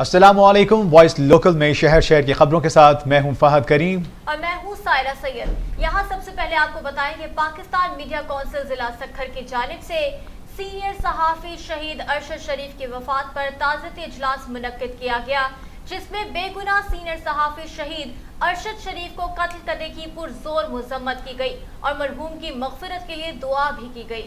अस्सलामुअलैकुम। Voice local में शहर की खबरों के साथ मैं हूं फहद करीम और मैं हूं सायरा सैयद। यहाँ सबसे पहले आपको बताएं कि पाकिस्तान मीडिया काउंसिल जिला सक्खर की जानिब से सीनियर सहाफ़ी शहीद अरशद शरीफ की वफात पर ताज़ियती इजलास मुनक्किद किया गया, जिसमें बेगुनाह सीनियर सहाफ़ी शहीद अरशद शरीफ को कत्ल करने की पुरजोर मजम्मत की गई और मरहूम की मग़फ़िरत के लिए दुआ भी की गई।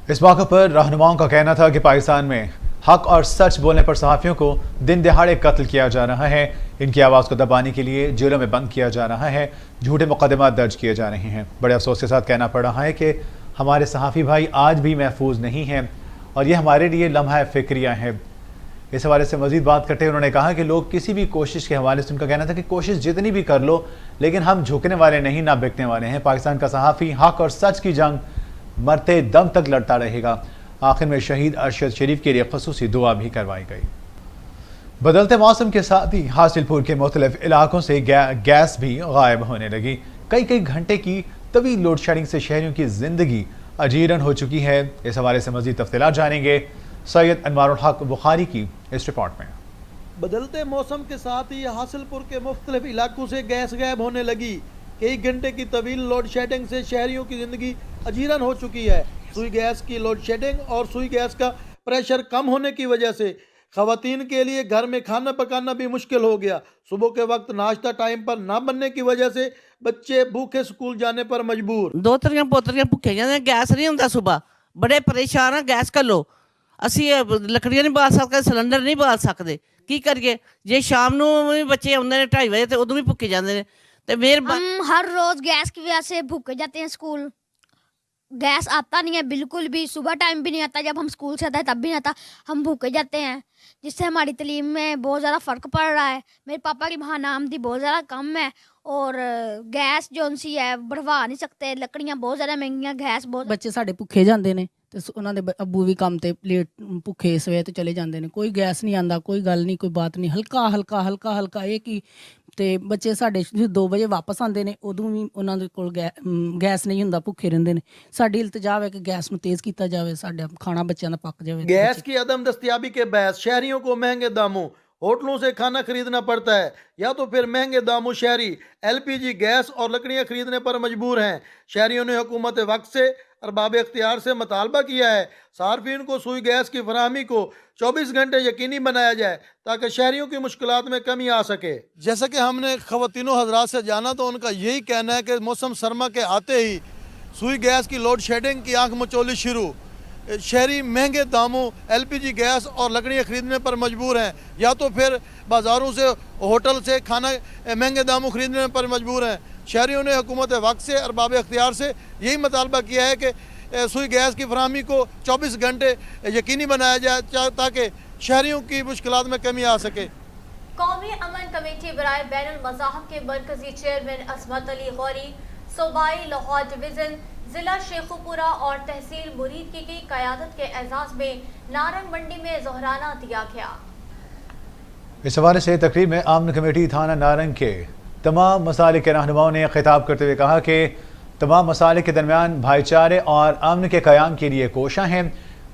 इस मौके पर रहनुमाओं का कहना था कि पाकिस्तान में हक और सच बोलने पर सहाफ़ियों को दिन दहाड़े कत्ल किया जा रहा है। इनकी आवाज़ को दबाने के लिए जेलों में बंद किया जा रहा है, झूठे मुकदमात दर्ज किए जा रहे हैं। बड़े अफसोस के साथ कहना पड़ रहा है कि हमारे सहाफ़ी भाई आज भी महफूज नहीं हैं और ये हमारे लिए लम्हा फ़िक्रिया है। इस हवाले से मज़ीद बात करते हुए उन्होंने कहा कि लोग किसी भी कोशिश के हवाले से उनका कहना था कि कोशिश जितनी भी कर लो, लेकिन हम झुकने वाले नहीं, ना बिकने वाले हैं। पाकिस्तान का सहाफ़ी हक और सच की जंग मरते दम तक लड़ता रहेगा। आखिर में शहीद अरशद शरीफ के लिए ख़ुसूसी दुआ भी करवाई गई। बदलते मौसम के साथ ही हासिलपुर के मुख्तलिफ इलाकों से गैस भी गायब होने लगी। कई घंटे की तवील लोड शेडिंग से शहरियों की जिंदगी अजीरन हो चुकी है। इस हवाले से मज़ीद तफ़सीलात जानेंगे सैयद अनवारुल हक बुखारी की इस रिपोर्ट में। बदलते मौसम के साथ ही हासिलपुर के मुख्तलिफ इलाकों से गैस गायब होने लगी। कई घंटे की तवील लोड शेडिंग से शहरियों की ज़िंदगी अजीरन हो चुकी है। सुई गैस की लोड शेडिंग और सुई गैस का प्रेशर कम होने की वजह से ख़वातीन के लिए घर में खाना पकाना भी मुश्किल हो गया। सुबह के वक्त नाश्ता टाइम पर ना बनने की वजह से बच्चे भूखे स्कूल जाने पर मजबूर। दोतरियां पोतरियां भुखे जाते, गैस नहीं होता, सुबह बड़े परेशान हैं। गैस कर लो, असी लकड़ियां नहीं बाल सकते, सिलेंडर नहीं बाल सकते, की करिए? जे शाम नूं भी बच्चे आउंदे ने 2:30 बजे तो उदों भी भुखे जाते हैं। तो हम हर रोज गैस की वजह से भूखे जाते हैं स्कूल। गैस आता नहीं है बिल्कुल भी, सुबह टाइम भी नहीं आता, जब हम स्कूल से आते हैं तब भी नहीं आता। हम भूखे जाते हैं, जिससे हमारी तालीम में बहुत ज़्यादा फ़र्क पड़ रहा है। मेरे पापा की महाना आमदी बहुत ज़्यादा कम है और गैस जो सी है बढ़वा नहीं सकते, लकड़ियाँ बहुत ज़्यादा महंगियाँ, गैस बहुत। ਬੱਚੇ ਸਾਡੇ ਭੁੱਖੇ ਜਾਂਦੇ ਨੇ ਤੇ ਉਹਨਾਂ ਦੇ ਅੱਬੂ ਵੀ ਕੰਮ ਤੇ ਲੇਟ ਭੁੱਖੇ ਸਵੇਰ ਤੇ ਚਲੇ ਜਾਂਦੇ ਨੇ। ਕੋਈ ਗੈਸ ਨਹੀਂ ਆਂਦਾ, ਕੋਈ ਗੱਲ ਨਹੀਂ, ਕੋਈ ਬਾਤ ਨਹੀਂ, ਹਲਕਾ ਇਹ ਕੀ। ਤੇ ਬੱਚੇ ਸਾਡੇ 2 ਵਜੇ ਵਾਪਸ ਆਉਂਦੇ ਨੇ, ਉਦੋਂ ਵੀ ਉਹਨਾਂ ਦੇ ਕੋਲ ਗੈਸ ਨਹੀਂ ਹੁੰਦਾ, ਭੁੱਖੇ ਰਹਿੰਦੇ ਨੇ। ਸਾਡੀ ਇਲਤਜਾ ਹੈ ਕਿ ਗੈਸ ਨੂੰ ਤੇਜ਼ ਕੀਤਾ ਜਾਵੇ, ਸਾਡਾ ਖਾਣਾ ਬੱਚਿਆਂ ਦਾ ਪੱਕ ਜਾਵੇ। गैस की अदम दस्तियाबी के बहस शहरियों को महंगे दामों होटलों से खाना खरीदना पड़ता है, या तो फिर महंगे दामों शहरी LPG गैस और लकड़ियाँ खरीदने पर मजबूर हैं। शहरियों ने हुकूमत वक्त से अरबाब इख्तियार से मुतालबा किया है सार्फिन को सुई गैस की फराहमी को 24 घंटे यकीनी बनाया जाए ताकि शहरियों की मुश्किलात में कमी आ सके। जैसा कि हमने ख़वातीनों हजरात से जाना तो उनका यही कहना है कि मौसम सरमा के आते ही सुई गैस की लोड शेडिंग की आंख मचोली शुरू। शहरी महंगे दामों LPG गैस और लकड़ियाँ खरीदने पर मजबूर हैं, या तो फिर बाज़ारों से होटल से खाना महंगे दामों खरीदने पर मजबूर हैं। शहरियों ने हुकूमत वक्त से अरबाब इख्तियार से यही मुतालबा किया है कि सुई गैस की फराहमी को 24 घंटे यकीनी बनाया जाए ताकि शहरियों की मुश्किलात में कमी आ सके। कौमी अमन कमेटी बराए बैनुल मज़ाहब के मरकजी चेयरमैन असमत अली गौरी, सूबाई लाहौर डिवीज़न, जिला शेखुपुरा और तहसील मुरीद की क़यादत के एजाज़ में नारंग मंडी में ज़ोहराना दिया गया। इस हवाले से तकरीब में अमन कमेटी थाना नारंग के तमाम मसाले के रहनुमाओं ने खिताब करते हुए कहा कि तमाम मसाले के दरमियान भाईचारे और अमन के क़याम के लिए कोशां हैं।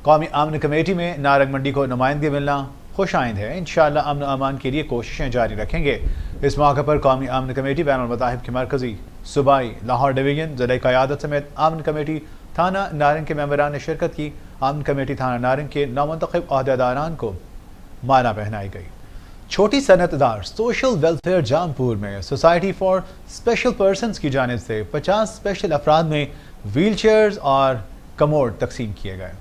कौमी अमन कमेटी में नारंग मंडी को नुमाइंदगी मिलना खुश आइंद है। इंशाअल्लाह अमन अमान के लिए कोशिशें जारी रखेंगे। इस मौके पर कौमी अमन कमेटी बैनुल मज़ाहिब की मरकज़ी सूबाई लाहौर डिवीज़न ज़िला क़यादत समेत अमन कमेटी थाना नारंग के मेंबरान ने शिरकत की। अमन कमेटी थाना नारंग के नौमुंतखब अहदेदारान को माला पहनाई गई। छोटी सनतदार सोशल वेलफेयर जामपुर में सोसाइटी फॉर स्पेशल पर्सनस की जानिब से 50 स्पेशल अफराद में व्हील चेयर्स और कमोड तकसीम किए गए।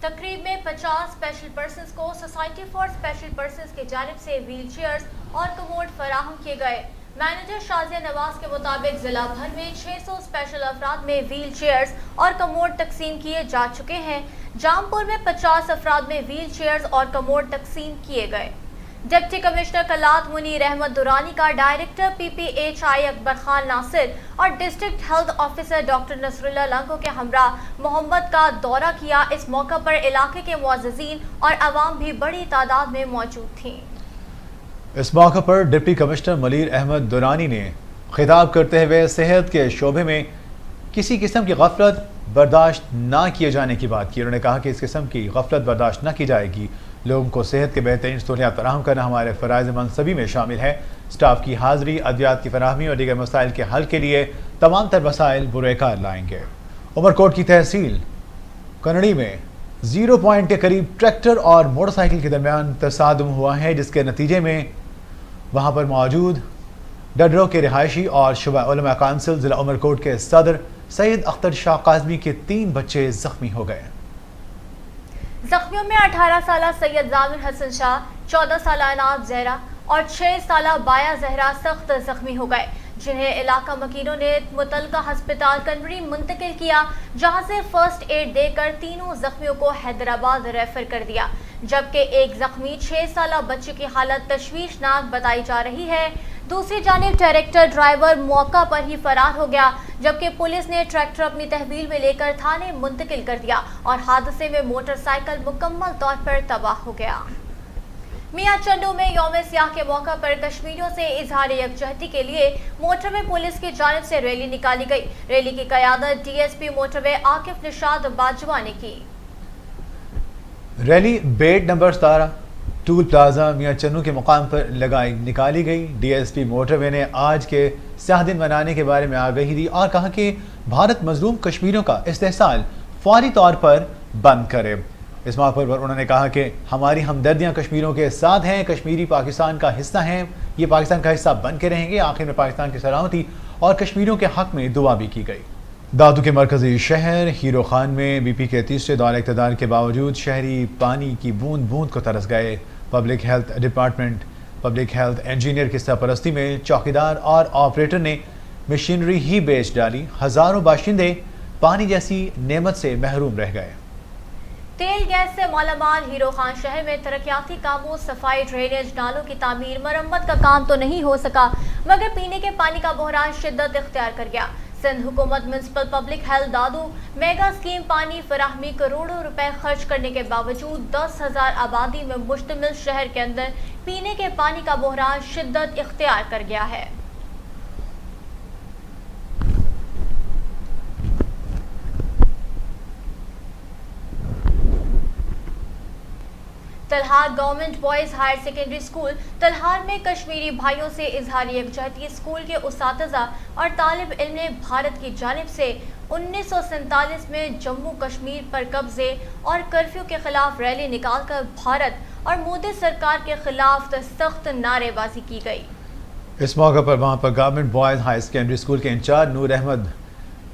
तकरीब में 50 स्पेशल पर्सनस को सोसाइटी फॉर स्पेशल पर्सनस की जानिब से व्हील चेयर्स और कमोड फराहम किए गए। मैनेजर शाजिया नवाज के मुताबिक जिला भर में 600 स्पेशल अफराद में व्हील चेयर्स और कमोड तकसीम किए जा चुके हैं। जामपुर में 50 अफराद में व्हील चेयर्स और कमोड तकसीम किए गए। डिप्टी कमिश्नर कलात मुनीर अहमद दुरानी का डायरेक्टर PPHI अकबर खान नासिर और district health officer doctor Nasrullah Lango के हमरा मोहम्मद का दौरा किया। इस मौका पर इलाके के मुअज़्ज़िज़ीन और अवाम भी बड़ी तादाद में मौजूद थी। इस मौके पर डिप्टी कमिश्नर मुनीर अहमद दुरानी ने खिताब करते हुए सेहत के शोबे में किसी किस्म की गफलत बर्दाश्त ना किए जाने की बात की। उन्होंने कहा कि इस किस्म की गफलत बर्दाश्त न की जाएगी। लोगों को सेहत के बेहतरीन सहूलियात फराहम करना हमारे फ़राइज़ मनसबी में शामिल है। स्टाफ की हाज़िरी, अद्वियात की फराहमी और दीगर मसाइल के हल के लिए तमाम तर वसाइल बुरेकार लाएंगे। उमरकोट की तहसील कनड़ी में 0 पॉइंट के करीब ट्रैक्टर और मोटरसाइकिल के दरमियान तसादुम हुआ है, जिसके नतीजे में वहाँ पर मौजूद डडरो के रिहायशी और शुबा उलमा काउंसिल ज़िला उमरकोट के सदर सैयद अख्तर शाह काज़मी के 3 बच्चे जख्मी हो गए। जख्मियों में 18 साल सैयद जामिर हसन शाह, 14 साल अनाब जहरा और 6 साल बाया जहरा सख्त जख्मी हो गए, जिन्हें इलाका मकीनों ने मुतलका हस्पताल कनवरी मुंतकिल किया, जहां से फर्स्ट एड देकर तीनों जख्मियों को हैदराबाद रेफर कर दिया, जबकि एक जख्मी 6 साल बच्चे की हालत तशवीशनाक बताई जा रही है। दूसरी जानिब ट्रैक्टर ड्राइवर मौका पर ही फरार हो गया, जबकि पुलिस ने ट्रैक्टर अपनी तहवील में लेकर थाने मुंतकिल कर दिया और हादसे में मोटरसाइकिल मुकम्मल तौर पर तबाह हो गया। मियां चंडू में यौम सियाह के मौका पर कश्मीरियों से इजहार यकजहती के लिए मोटरवे पुलिस की जानिब से रैली निकाली गई। रैली की क़यादत DSP मोटरवे आकिफ निशाद बाजवा ने की। रैली बेड number 17 toll plaza Mian Channu के मुकाम पर निकाली गई। DSP मोटरवे ने आज के स्याह दिन मनाने के बारे में आगाही दी और कहा कि भारत मजलूम कश्मीरियों का इस्तेहसाल फौरी तौर पर बंद करे। इस मौके पर उन्होंने कहा कि हमारी हमदर्दियां कश्मीरियों के साथ हैं, कश्मीरी पाकिस्तान का हिस्सा हैं, ये पाकिस्तान का हिस्सा बन के रहेंगे। आखिर में पाकिस्तान की सलामती और कश्मीरियों के हक में दुआ भी की गई। दादू के मरकजी शहर हीरो खान में BP के तीसरे दौरे इक़्तिदार के बावजूद शहरी पानी की बूंद बूंद को तरस गए। Public health department, public health engineer की सरपरस्ती में चौकीदार और ऑपरेटर ने मशीनरी ही बेच डाली। हज़ारों बाशिंदे पानी जैसी नेमत से महरूम रह गए। तेल गैस से मालामाल हीरो खान शहर में तरक्याती कामों, सफाई, ड्रेनेज, नालों की तामीर, मरम्मत का काम तो नहीं हो सका, मगर पीने के पानी का बहरान शिद्दत इख्तियार कर गया। सिंध हुकूमत म्युनिसिपल पब्लिक हेल्थ दादू मेगा स्कीम पानी फराहमी करोड़ों रुपए खर्च करने के बावजूद 10,000 आबादी में मुश्तमिल शहर के अंदर पीने के पानी का बहरान शिद्दत इख्तियार कर गया है। Talhar government boys higher secondary school Talhar में कश्मीरी भाइयों से इजहार यकजहती स्कूल के उस्ताज़ा और तालिब इल्म ने भारत की जानिब से 1947 में जम्मू कश्मीर पर कब्जे और कर्फ्यू के खिलाफ रैली निकालकर भारत और मोदी सरकार के खिलाफ सख्त नारेबाजी की गई। इस मौके पर वहाँ पर government boys higher secondary school के इंचार्ज नूर अहमद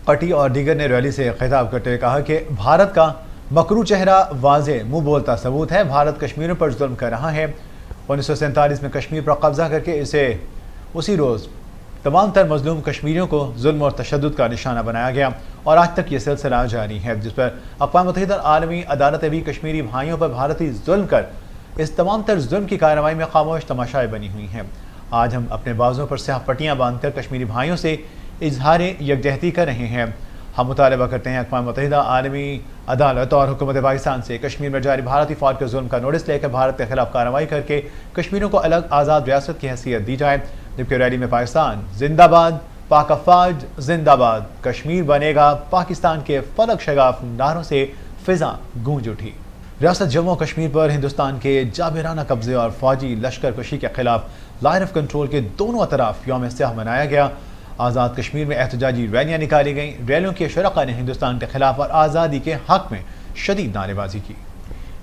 कटी और दीगर ने रैली से खिताब करते हुए कहा कि भारत का मकरू चेहरा वाज़े मुँह बोलता सबूत है। भारत कश्मीरियों पर जुल्म कर रहा है। 1947 में कश्मीर पर कब्जा करके इसे उसी रोज़ तमाम तर मजलूम कश्मीरियों को जुल्म और तशद्दुद का निशाना बनाया गया और आज तक ये सिलसिला जारी है, जिस पर अक़वाम मुत्तहिदा आलमी अदालतें भी कश्मीरी भाइयों पर भारतीय जुल्म कर इस तमाम तर जुल्म की कार्रवाई में खामोश तमाशाएँ बनी हुई हैं। आज हम अपने बाजों पर स्याह पट्टियाँ बांध कर कश्मीरी भाइयों से इजहार यकजहती कर रहे हैं। हम मुतालबा करते हैं अक़वाम मुत्तहिदा आलमी अदालत और हुकूमत पाकिस्तान से कश्मीर में जारी भारतीय फ़ौज के जुल्म का नोटिस लेकर भारत के खिलाफ कार्रवाई करके कश्मीरियों को अलग आज़ाद रियासत की हैसियत दी जाए। जबकि रैली में पाकिस्तान जिंदाबाद, पाक अफ़वाज जिंदाबाद, कश्मीर बनेगा पाकिस्तान के फलक शगाफ नारों से फ़िज़ा गूंज उठी। रियासत जम्मू कश्मीर पर हिंदुस्तान के जाबिराना कब्जे और फौजी लश्कर कशी के खिलाफ लाइन ऑफ कंट्रोल के दोनों अतराफ यौम सियाह मनाया गया। आज़ाद कश्मीर में एहतजाजी रैलियाँ निकाली गईं। रैलियों के शुरका ने हिंदुस्तान के खिलाफ और आज़ादी के हक में शदीद नारेबाजी की।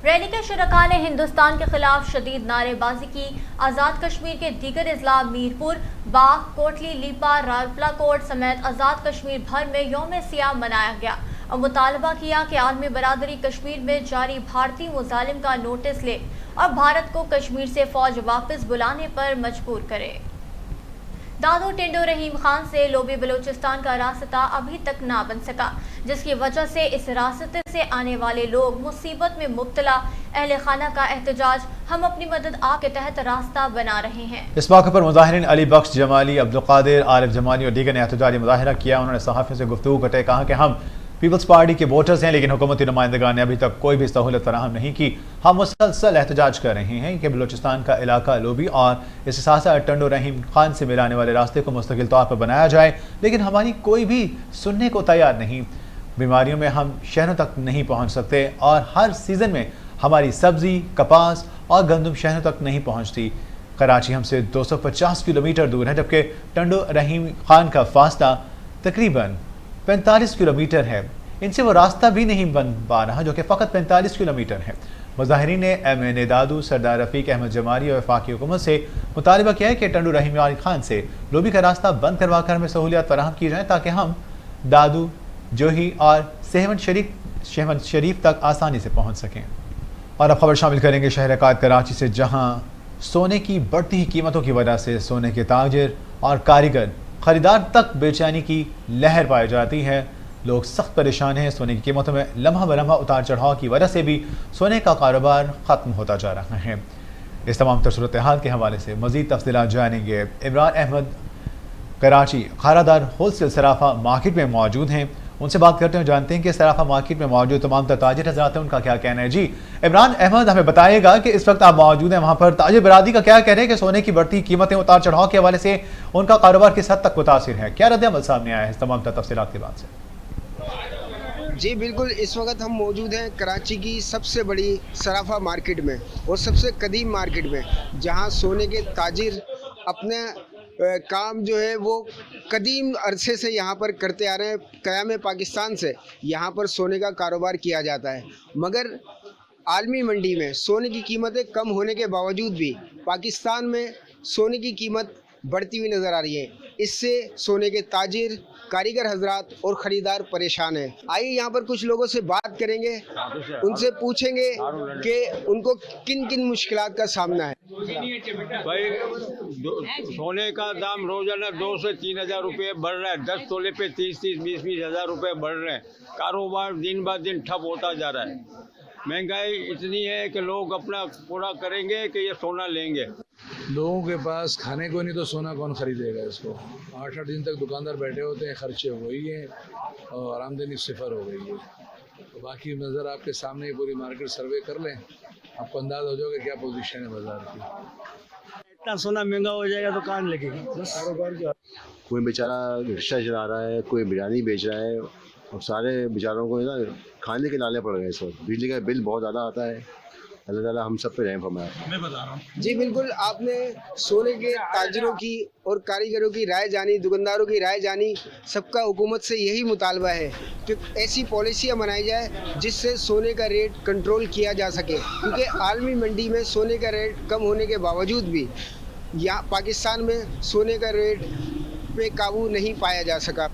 रैली के शुरका ने हिंदुस्तान के खिलाफ शदीद नारेबाजी की। आज़ाद कश्मीर के दीगर अजला मीरपुर, बाग, कोटली, लीपा, रावलपिंडी कोट समेत आज़ाद कश्मीर भर में यौम सियाह मनाया गया और मुतालबा किया कि आलमी बरादरी कश्मीर में जारी भारतीय मुजालिम का नोटिस ले और भारत को कश्मीर से फौज वापस बुलाने पर मजबूर करे। दादू टिंडो रहीम खान से लोबी बलूचिस्तान का रास्ता अभी तक ना बन सका, जिसकी वजह से इस रास्ते से आने वाले लोग मुसीबत में मुब्तला। अहले खाना का एहतजाज हम अपनी मदद आप के तहत रास्ता बना रहे हैं। इस मौके पर मुजाहिरीन अली बख्श जमाली, अब्दुल कादिर, आरिफ जमाली और दीगर ने एहतजाजी मुजाहिरा किया। उन्होंने सहाफ़ियों से गुफ्तगू करते कहा कि हम पीपल्स पार्टी के वोटर्स हैं, लेकिन हुकूमती नुमाइंदगान ने अभी तक कोई भी सहूलत फराहम नहीं की। हम मुसलसल एहतजाज कर रहे हैं कि बलूचिस्तान का इलाका लोबी और इसके साथ साथ टंडो रहीम खान से मिलाने वाले रास्ते को मुस्तकिल तौर पर बनाया जाए, लेकिन हमारी कोई भी सुनने को तैयार नहीं। बीमारियों में हम शहरों तक नहीं पहुंच सकते और हर सीज़न में हमारी सब्जी, कपास और गंदम शहरों तक नहीं पहुंचती। कराची हमसे 250 किलोमीटर दूर है, जबकि टंडो रहीम खान का फासला तकरीबन 45 किलोमीटर है। इनसे वो रास्ता भी नहीं बन पा रहा, जो कि फ़कत 45 किलोमीटर है। मुजाहिरीन ने MNA दादू, सरदार रफ़ीक अहमद जमारी और वफाकी हुकूमत से मुतालबा किया है कि टंडो रहीम खान से लोबी का रास्ता बंद करवा कर हमें सहूलियात फराहम की जाए, ताकि हम दादू, जोही और सहवन शरीफ तक आसानी से पहुँच सकें। और अब खबर शामिल करेंगे शहर कायद कराची से, जहाँ सोने की बढ़ती ही कीमतों की वजह से सोने के ताजिर और कारीगर ख़रीदार तक बेचैनी की लहर पाई जाती है। लोग सख्त परेशान हैं। सोने की कीमतों में लम्हा बलम्हा उतार चढ़ाव की वजह से भी सोने का कारोबार ख़त्म होता जा रहा है। इस तमाम तर सूरत हाल के हवाले से मज़ीद तफसीलात जानेंगे। इमरान अहमद कराची खारादार होलसेल सराफा मार्केट में मौजूद हैं, उनसे बात करते हैं, जानते हैं कि सराफा मार्केट में मौजूद तमाम ताजिर हज़रात हैं, उनका क्या कहना है। जी इमरान अहमद, हमें बताइएगा कि इस वक्त आप मौजूद हैं वहाँ पर, ताजिर बरादरी का क्या कह रहे हैं कि सोने की बढ़ती कीमतें उतार चढ़ाव के हवाले से उनका कारोबार किस हद तक मुतासिर है, क्या रद्द-ए-अमल सामने आया है इस तमाम तफसीलात के बाद से? जी बिल्कुल, इस वक्त हम मौजूद हैं कराची की सबसे बड़ी सराफा मार्केट में और सबसे कदीम मार्केट में, जहां सोने के ताजिर अपने काम जो है वो कदीम अरसे से यहाँ पर करते आ रहे हैं। क़याम पाकिस्तान से यहाँ पर सोने का कारोबार किया जाता है, मगर आलमी मंडी में सोने की कीमतें कम होने के बावजूद भी पाकिस्तान में सोने की कीमत बढ़ती हुई नज़र आ रही है। इससे सोने के ताजिर, कारीगर हजरात और ख़रीदार परेशान हैं। आइए यहाँ पर कुछ लोगों से बात करेंगे, उनसे पूछेंगे कि उनको किन किन मुश्किलात का सामना है। भाई सोने का दाम रोजाना 2 से 3 हज़ार रुपये बढ़ रहा है। 10 तोले पे 30-20 हज़ार रुपये बढ़ रहे हैं। कारोबार दिन ब दिन ठप होता जा रहा है। महंगाई इतनी है कि लोग अपना पूरा करेंगे कि ये सोना लेंगे। लोगों के पास खाने को नहीं तो सोना कौन खरीदेगा इसको। 8-8 दिन तक दुकानदार बैठे होते हैं, खर्चे हो गई हैं और आमदनी सिफर हो गई है। तो बाकी नज़र आपके सामने पूरी मार्केट सर्वे कर लें, आपको अंदाज़ हो जाएगा क्या पोजीशन है बाजार की। इतना सोना महंगा हो जाएगा तो कहाँ लगेगी। कोई बेचारा रिक्शा चला रहा है, कोई बिरयानी बेच रहा है और सारे बेचारों को ना खाने के लाले पड़ गए इस वक्त। बिजली का बिल बहुत ज़्यादा आता है। अल्लाह ताला हम सब पे रहम फरमाए। मैं बता रहा हूँ। जी बिल्कुल, आपने सोने के ताजिरों की और कारीगरों की राय जानी, दुकानदारों की राय जानी। सबका हुकूमत से यही मुतालबा है कि ऐसी पॉलिसियाँ बनाई जाए जिससे सोने का रेट कंट्रोल किया जा सके, क्योंकि आलमी मंडी में सोने का रेट कम होने के बावजूद भी यहाँ पाकिस्तान में सोने का रेट पे काबू नहीं पाया जा सका।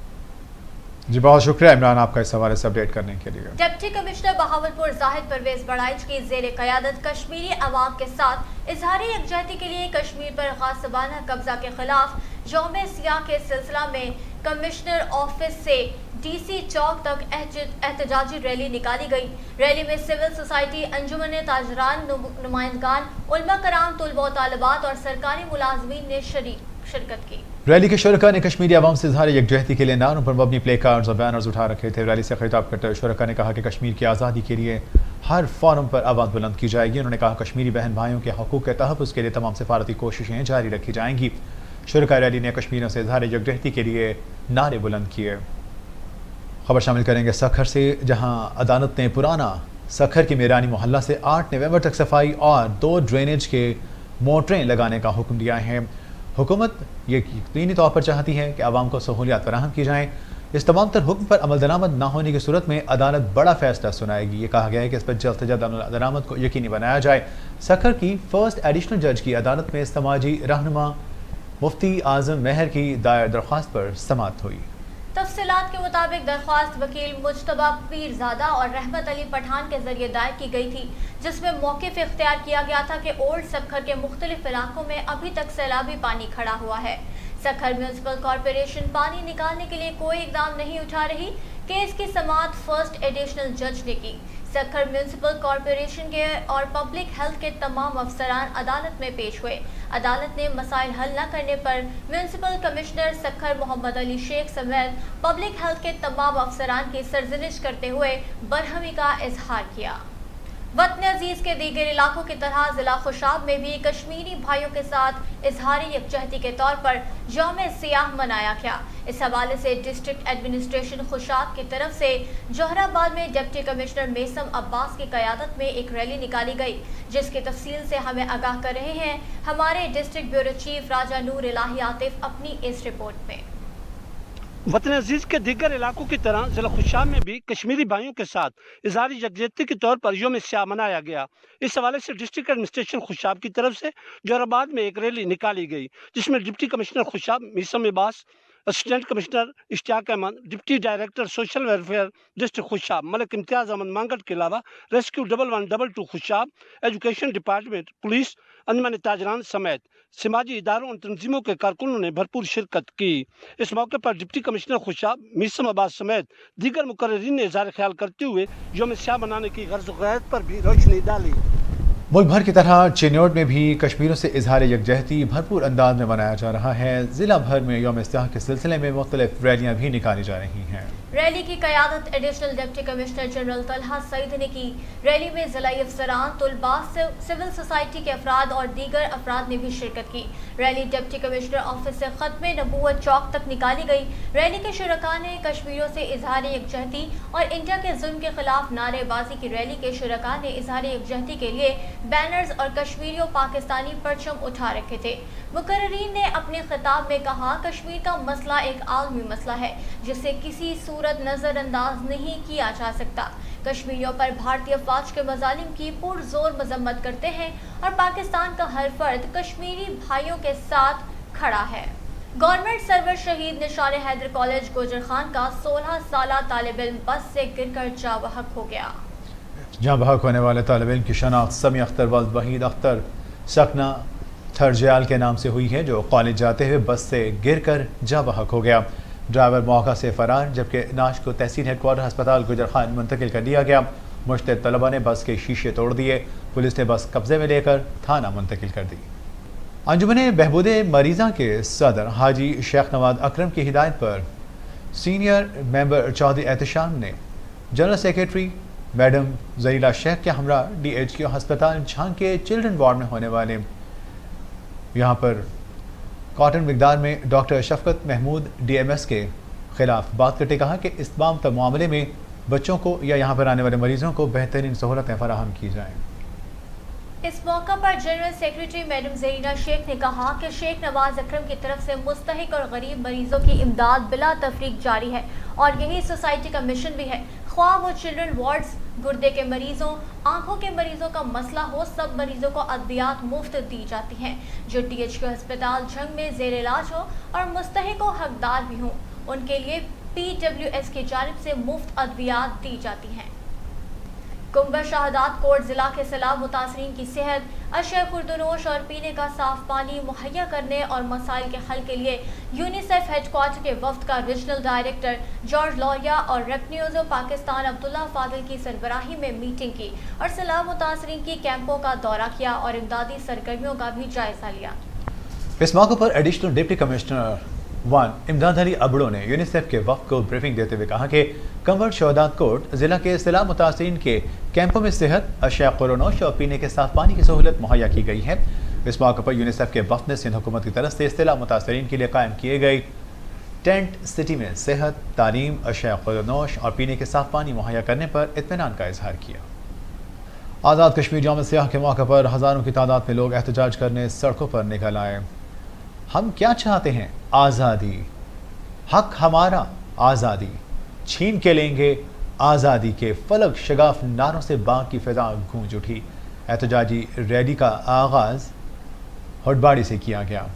जी बहुत शुक्रिया इमरान आपका इस हवाले से अपडेट करने के लिए। डिप्टी कमिश्नर बहावलपुर जाहिद परवेज बड़ाइच की जेर क़यादत कश्मीरी अवाम के साथ इजहार यकजहती के लिए कश्मीर पर गासिबाना कब्जा के खिलाफ यौम सियाह के सिलसिला में कमिश्नर ऑफिस से DC चौक तक एहतजाजी रैली निकाली गई। रैली में सिविल सोसाइटी, अंजुमन ताजरान, नुमाइंदगान, उलमा कराम, तुलबा तालिबात और सरकारी मुलाजमीन ने शिरकत की। रैली के शुरका ने कश्मीरी अवाम से इजहार यकजहती के लिए नारों पर मबनी प्ले कार्ड्स और बैनर्स उठा रखे थे। रैली से खिताब करते हुए शुरका ने कहा कि कश्मीर की आज़ादी के लिए हर फोरम पर आवाज़ बुलंद की जाएगी। उन्होंने कहा कश्मीरी बहन भाइयों के हकूक़ के तहफ़्फ़ुज़ के लिए तमाम सिफारती कोशिशें जारी रखी जाएंगी। शुरका रैली ने कश्मीरियों से इजहार यकजहती के लिए नारे बुलंद किए। खबर शामिल करेंगे सखर से, जहाँ अदालत ने पुराना सखर के मेरानी मोहल्ला से 8 नवंबर तक सफाई और 2 ड्रेनेज के मोटरें लगाने का हुक्म दिया है। हुकूमत ये यकीनी तौर पर चाहती है कि आवाम को सहूलियात फराहम की जाएँ। इस तमाम तर हुक्म पर अमल दरामद न होने की सूरत में अदालत बड़ा फैसला सुनाएगी। ये कहा गया है कि इस पर जल्द से जल्द अमल दरामद को यकीनी बनाया जाए। सखर की फर्स्ट एडिशनल जज की अदालत में समाजी रहनुमा मुफ्ती आज़म मेहर की दायर दरख्वास्त पर समाअत हुई। तफसीलात के मुताबिक दरख्वास्त वकील मुजतबा पीरजादा और रहमत अली पठान के जरिए दायर की गई थी, जिसमें मौक़िफ़ इख्तियार किया गया था कि ओल्ड सखर के मुख्तलिफ इलाकों में अभी तक सैलाबी पानी खड़ा हुआ है। सखर म्यूनसिपल कॉरपोरेशन पानी निकालने के लिए कोई इकदाम नहीं उठा रही। केस की समाअत फर्स्ट एडिशनल जज ने की। सखर म्यूनसिपल कॉरपोरेशन के और पब्लिक हेल्थ के तमाम अफसरान अदालत में पेश हुए। अदालत ने मसाइल हल न करने पर म्यूनसिपल कमिश्नर सखर मोहम्मद अली शेख समेत पब्लिक हेल्थ के तमाम अफसरान की सरजनिश करते हुए बरहमी का इजहार किया। वतन अजीज के दीगर इलाकों की तरह जिला खुशाब में भी कश्मीरी भाइयों के साथ इजहारी यकजहती के तौर पर यौम सियाह मनाया गया। इस हवाले से डिस्ट्रिक्ट एडमिनिस्ट्रेशन खुशाब की तरफ से जोहराबाद में डिप्टी कमिश्नर मेसम अब्बास की क़यादत में एक रैली निकाली गई, जिसकी तफसील से हमें आगाह कर रहे हैं हमारे डिस्ट्रिक्ट ब्यूरो चीफ राजा नूर इलाही आतिफ अपनी इस रिपोर्ट में। वतन अजीज के दीगर इलाकों की तरह जिला खुशाब में भी कश्मीरी भाइयों के साथ इजहारी यकजहती के तौर पर यौम सियाह मनाया गया। इस हवाले से डिस्ट्रिक्ट एडमिनिस्ट्रेशन खुशाब की तरफ से जोहराबाद में एक रैली निकाली गई, जिसमें deputy commissioner Khushab Maisam Abbas, assistant commissioner Ishtiaq Ahmed, deputy director social welfare district Khushab Malik Imtiaz Ahmed Mangat के अलावा rescue 1122 Khushab, education department, police, अंजमन ताजरान समेत समाजी इदारों और तंजीमों के कारकुनों ने भरपूर शिरकत की। इस मौके पर डिप्टी कमिश्नर खुशाब मीसम अब्बास समेत दीगर मुकर्ररीन ने इज़हार ख्याल करते हुए यौम सियाह मनाने की गर्ज ग़ैरत पर भी रोशनी डाली। मुल्क भर की तरह चिन्नौर में भी कश्मीरियों से इजहार यकजहती भरपूर अंदाज में मनाया जा रहा है। जिला भर में यौम सियाह के सिलसिले में मुख्तलिफ रैलियाँ भी निकाली जा रही हैं। रैली की क़यादत additional deputy commissioner general Talha Saeed ने की। रैली में ज़िलाई अफसरान, तलबा, सिविल सोसाइटी के अफराद और दीगर अफराद ने भी शिरकत की। रैली डिप्टी कमिश्नर ऑफिस से ख़त्म नबूवत चौक तक निकाली गई। रैली के शुरका ने कश्मीरियों से इजहार यकजहती और इंडिया के जुल्म के खिलाफ नारेबाजी की। रैली के शुरका ने इजहार यकजहती के लिए बैनर्स और कश्मीरियों पाकिस्तानी परचम उठा रखे थे। मुकर्ररीन ने अपने खिताब में कहा, कश्मीर का मसला एक आलमी मसला है जिसे किसी सूरत नज़रअंदाज नहीं किया जा सकता। कश्मीरियों पर भारतीय फौज के मजालिम की पुरजोर मजम्मत करते हैं और पाकिस्तान का हर फर्द कश्मीरी भाइयों के साथ खड़ा है। गवर्नमेंट सर्वर शहीद निशान हैदर कॉलेज गोजर खान का 16 साला तालिब इल्म बस से गिरकर जाँ बहक हो गया। जाँ बहक होने वाले तालिब इल्म की शनाख्त समी अख्तर वल्द वहीद अख्तर सकना थरजयाल के नाम से हुई है, जो कॉलेज जाते हुए बस से गिरकर जाँ बहक हो गया। ड्राइवर मौका से फरार, जबकि नाश को तहसील हेडक्वार्टर अस्पताल गुजर खान मुंतकिल कर दिया गया। मुश्तद तलबा ने बस के शीशे तोड़ दिए। पुलिस ने बस कब्जे में लेकर थाना मुंतकिल कर दी। अंजुमन बहबूद मरीज़ा के सदर हाजी शेख नवाज अकरम की हिदायत पर सीनियर मेंबर चौधरी एहतशाम ने general secretary madam Jalila Sheikh के हमरा DHQ अस्पताल झांग के चिल्ड्रन वार्ड में होने वाले यहाँ पर कॉटन मिकदार में डॉक्टर शफकत महमूद DMS के खिलाफ बात करते कहा कि इस तमाम मामले में बच्चों को या यहाँ पर आने वाले मरीजों को बेहतरीन सहूलतें फराहम की जाएँ। इस मौका पर general secretary madam Jalila Sheikh ने कहा कि शेख नवाज अकरम की तरफ से मुस्तहिक और गरीब मरीजों की इमदाद बिला तफरीक जारी है और यही सोसाइटी का मिशन भी है। ख्वाह वो चिल्ड्रन वार्ड्स, गुर्दे के मरीजों, आंखों के मरीजों का मसला हो, सब मरीजों को अद्वियात मुफ्त दी जाती हैं। जो DHQ अस्पताल झंग में जेर इलाज हो और मुस्तहिक व हकदार भी हों, उनके लिए PWS की जानिब से मुफ्त अद्वियात दी जाती हैं। कुंभा शहादात कोट जिला के सैलाब मुतासरीन की सेहत, अशय खुर्दनोश और पीने का साफ पानी मुहैया करने और मसाइल के हल के लिए यूनिसेफ हेडक्वार्टर के वफ्द का रीजनल डायरेक्टर जॉर्ज लॉरिया और रेप्न्यूज़ो पाकिस्तान अब्दुल्ला फादिल की सरबराही में मीटिंग की और सैलाब मुतासरीन की कैंपों का दौरा किया और इमदादी सरगर्मियों का भी जायजा लिया। इस मौके पर एडिशनल डिप्टी कमिश्नर 1 इमदाद अली अबड़ो ने यूनिसेफ के वफ़द को ब्रीफिंग देते हुए कहा कि कंवर शहादात कोट ज़िला के सैलाब मुतासरीन के कैंपों में सेहत, अशिया खुर्दनोश और पीने के साफ पानी की सहूलत मुहैया की गई है। इस मौके पर यूनिसेफ के वफ़द ने सिंध हुकूमत की तरफ से सैलाब मुतासरीन के लिए कायम किए गए टेंट सिटी में सेहत, तालीम, अशिया खुर्दनोश और पीने के साफ पानी मुहैया करने पर इत्मीनान का इजहार किया। आज़ाद कश्मीर यौम सियाह के मौके पर हज़ारों की तादाद में लोग एहतजाज करने सड़कों पर निकल आए। हम क्या चाहते हैं? आज़ादी। हक हमारा आज़ादी। छीन के लेंगे आज़ादी के फलक शगाफ नारों से बाग की फिजा गूंज उठी। एहतजाजी रैली का आगाज़ होटबाड़ी से किया गया।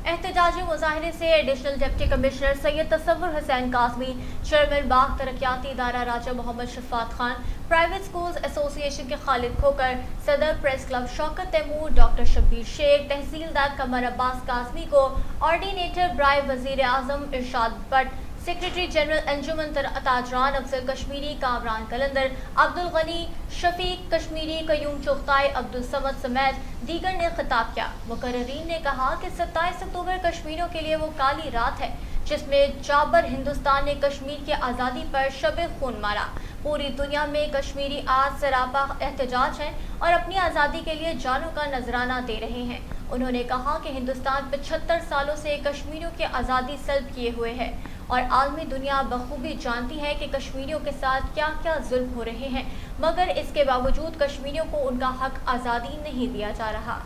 एहतजाजी मुजाहरे से additional deputy commissioner Syed Tasawwur Hussain Kazmi, chairman Bagh तरक्याती इदारा Raja Muhammad Shafaat Khan, private schools association के खालिद खोकर, सदर press club Shaukat Taimur, doctor Shabbir Sheikh, तहसीलदार कमर अब्बास काज़मी को ऑर्डिनेटर ब्राय वज़ीर आज़म इरशाद भट्ट, सेक्रेटरी जनरल अंजुमन ताजरान अफजल कश्मीरी, कामरान कलंदर, अब्दुल गनी, शफीक कश्मीरी, कयूम चुगताई, अब्दुल समद समेत दीगर ने खिताब किया। मुकर्ररीन ने कहा कि 27 अक्टूबर कश्मीरियों के लिए वो काली रात है जिसमें जाबर हिंदुस्तान ने कश्मीर की आज़ादी पर शब खून मारा। पूरी दुनिया में कश्मीरी आज सरापा एहतजाज हैं और अपनी आज़ादी के लिए जानों का नजराना दे रहे हैं। उन्होंने कहा कि हिंदुस्तान 75 सालों से कश्मीरियों की आज़ादी सल्ब किए हुए है और आलमी दुनिया बखूबी जानती है कि कश्मीरियों के साथ क्या क्या जुल्म हो रहे हैं, मगर इसके बावजूद कश्मीरियों को उनका हक आज़ादी नहीं दिया जा रहा।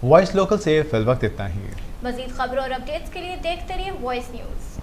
वॉइस लोकल से फिल वक्त इतना ही। मजीद खबरों और अपडेट्स के लिए देखते रहिए वॉइस न्यूज़।